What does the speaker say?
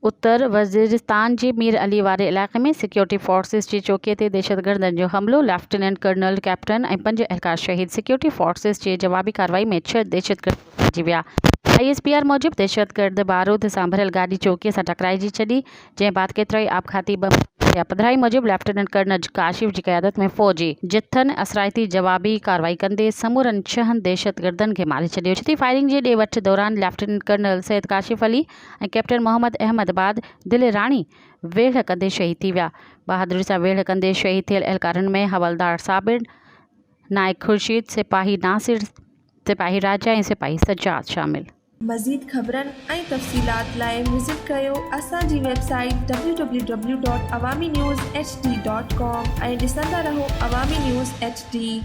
उत्तर वज़ीरिस्तान जे मीर अली वारे इलाइक़े में सिक्योरिटी फोर्सिस जी चौकीअ ते दहशतगर्दनि जो हमिलो। लेफ्टिनेंट कर्नल, कैप्टन ऐं 5 एहलकार शहीद। सिक्योरिटी फोर्सिस जे जवाबी कार्रवाई में 6 दहशतगर्द मारिजी विया। ISPR मूजिबि दहशतगर्द बारूद सां भरियल गाॾी चौकीअ सां टकराइजी छॾी, जंहिं बाद केतिरा ई आपघाती बम थिया। पधिराई मूजिबि लेफ्टिनेंट कर्नल काशिफ जी क़यादत में फ़ौजी जथनि असराइती जवाबी कार्रवाई कंदे समूरनि 6 दहशतगर्दनि खे मारे छॾियो। ओचिती फायरिंग जे ॾे वठि दौरान लेफ्टिनेंट कर्नल सैयद काशिफ अली ऐं कैप्टन मोहम्मद अहमद बाद दिल राणी वेढ़ कंदे शहीद थी विया। बहादुरी सां वेढ़ कंदे शहीद थियल एहलकारनि में हवलदार साबिर, नाइक खुर्शीद, सिपाही नासिर, सिपाही राजा ऐं सिपाही सज्जाद शामिल। मज़ीद ख़बरनि ऐं तफ़सीलात लाइ विज़िट कयो असांजी वेबसाइट www.awamiNewsHD.com ऐं ॾिसंदा रहो अवामी न्यूज़ HD।